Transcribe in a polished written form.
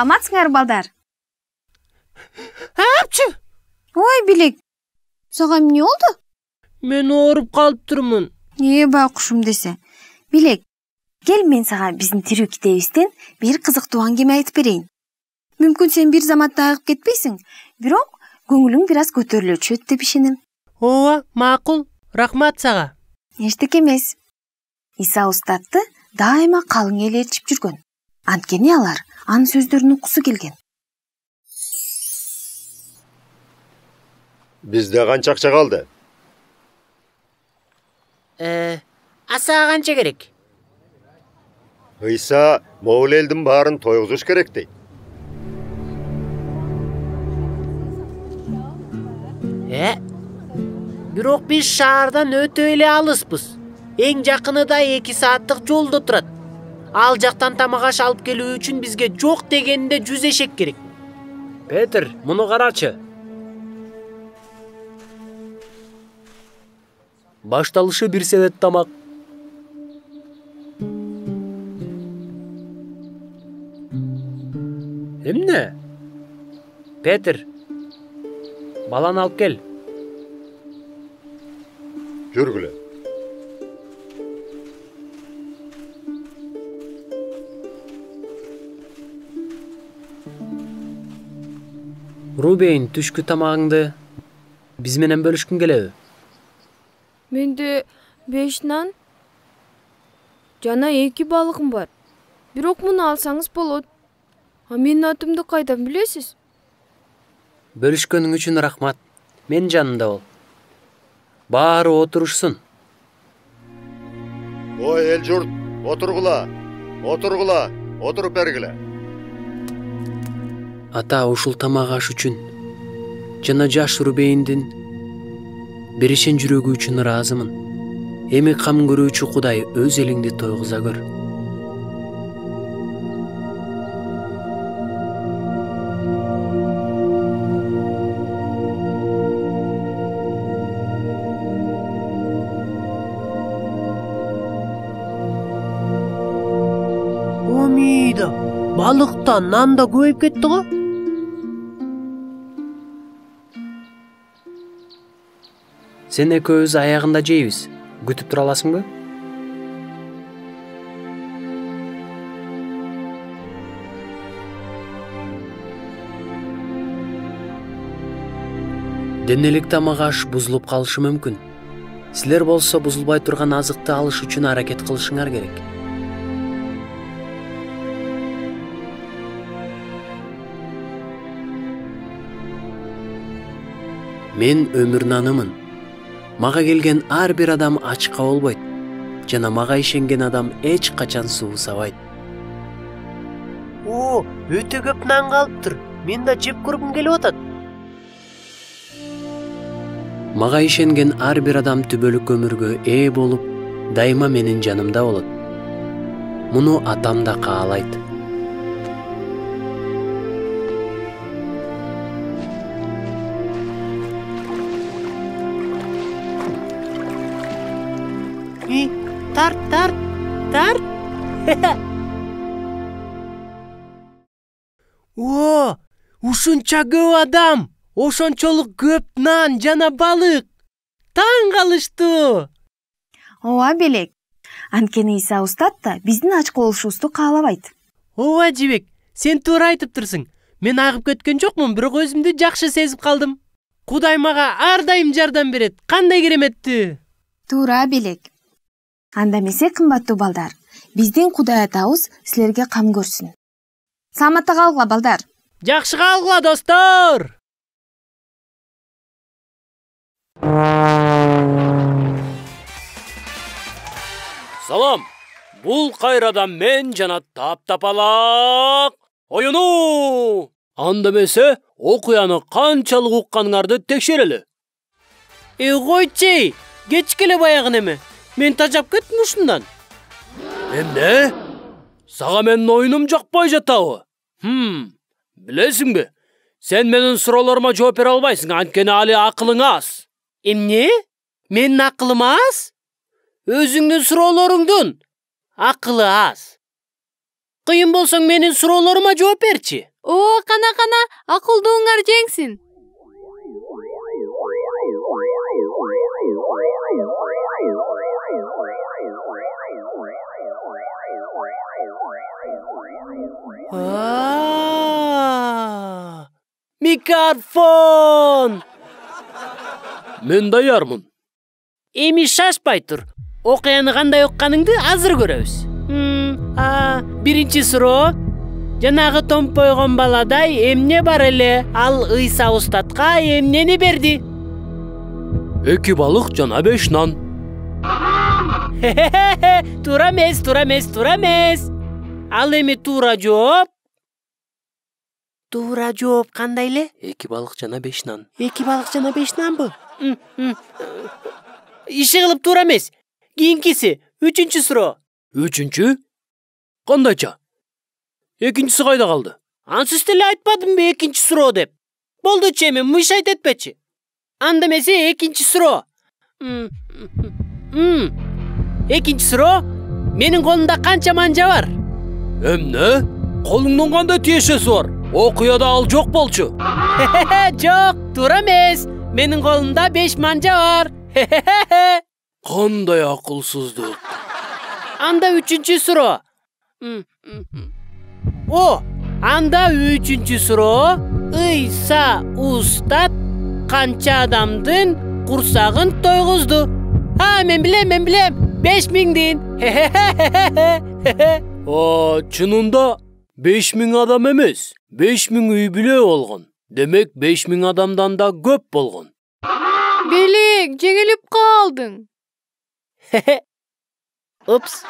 саламатсыңар балдар? Апчы! Ой, Билек. Сага эмне болду? Мен ооруп калыптырмын. Байкушум десе. Билек, кел мен сага биздин тирүү китебибизден бир кызыктуу аңгеме айтып берейин. Мүмкүн сен бир заматта айыгып кетпейсиң, бирок көңүлүң бир аз көтөрүлө түшөт деп ишенем. Ооба, макул. Рахмат сага. Эчтеке эмес. Иса устатты дайыма калың эл ээрчип жүргөн. Анткени алар анын сөздөрүн уккусу келген. Бизде канча акча калды? Сага канча керек? Ыйса могул элдин баарын тойгузуш керек дейт. Бирок биз шаардан өтө эле алыспыз. Эң жакыны да 2 сааттык жолдо турат. Ал жактан тамак аш алып келүү үчүн бизге жок дегенде 100 эшек керек. Петр, муну карачы. Башталышы 1 сенет тамак. Эмне? Петр, баланы алып кел. Жүргүлө. Рубейн, түшкү тамагыңды биз менен бөлүшкүң келеби? Менде 5 нан жана 2 балыгым бар. Бирок муну алсаңыз болот. А менин атымды кайдан билесиз? Бөлүшкөнүң үчүн рахмат. Мен жанымда бол. Баары отурушсун. Ой, эл журт, отургула. Отуруп бергиле. Ата, ушул тамак аш үчүн жана жаш Рубейндин беришен жүрөгү үчүн ыраазымын. Эми кам көрүүчү Кудай өз элиңди тойгуза көр. Омида, балыкта нан да көбөйүп кетти го. Сен экөөбүз аягында жейбиз. Күтүп тура аласыңбы? Денелик тамак аш бузулуп калышы мүмкүн. Силер болсо бузулбай турган азыкты алыш үчүн аракет кылышыңар керек. Мен өмүр нанымын. Мага келген ар бир адам ачка болбойт. Жана мага ишенген адам эч качан суусабайт. Өтө көп нан калыптыр. Мен да жеп көргүм келип атат. Мага ишенген ар бир адам түбөлүк өмүргө ээ болуп, дайыма менин жанымда болот. Муну атам да каалайт. Тарт. Ушунча көп адам, ошончолук көп нан жана балык. Таң калыштуу. Ооба, Белек. Анткени Иса устат да биздин ачка болушубузду каалабайт. Ооба, Жибек, сен туура айтыптырсың. Мен агып кеткен жокмун, бирок өзүмдү жакшы сезип калдым. Кудай мага ар дайым жардам берет. Кандай кереметтүү. Туура, Белек. Анда эмесе, кымбаттуу балдар, биздин Кудай атабыз силерге кам көрсүн. Саламатта калгыла, балдар. Жакшы калгыла, достор. Салам. Бул кайрадан мен жана Таптапалак оюну. Анда эмесе, окуяны канчалык укканыңарды текшерели. Койчу, кечкеле баягы неме. Мен тажап кеттим ушундан. Эмне? Сага менин оюнум жакпай жатабы? Билесиңби? Сен менин суроолорума жооп бере албайсың, анткени али акылың аз. Эмне? Менин акылым аз? Өзүңдүн суроолоруңдун акылы аз. Кыйын болсоң менин суроолорума жооп берчи. О, кана, акылдууңар жеңсин. Микрофон. Мен даярмын. Эми шашпай тур. Окуяны кандай укканыңды азыр көрөбүз. Биринчи суроо. Жанагы томпойгон баладай эмне бар эле? Ал Ыйса устатка эмнени берди? 2 балык жана 5 нан. Туура эмес. Ал эми туура жооп. Туура жооп кандай эле? 2 балык жана 5 нан. 2 балык жана 5 нанбы? Иши кылып туура эмес. Кийинкиси, 3-чү суроо. 3-чү? Кандайча? 2-чиси кайда калды? Ансыз деле айтпадымбы 2-чи суроо деп? Болдучу эми мышайт этпечи. Анда эмесе 2-чи суроо. 2-чи суроо. Менин колумда канча манжа бар? Эмне? Колуңдун кандай тиешеси бар? Окуяда ал жок болчу. Жок, туура эмес. Менин колумда 5 манжа бар. Кандай акылсыздык. Анда 3-чү суроо. Анда 3-чү суроо. Ыйса устат канча адамдын курсагын тойгузду? Мен билем. 5000-дин. Чынында 5000 адам эмес, 5000 үй бүлө болгон. Демек 5000 адамдан да көп болгон. Белек, жеңилип калдың. Упс.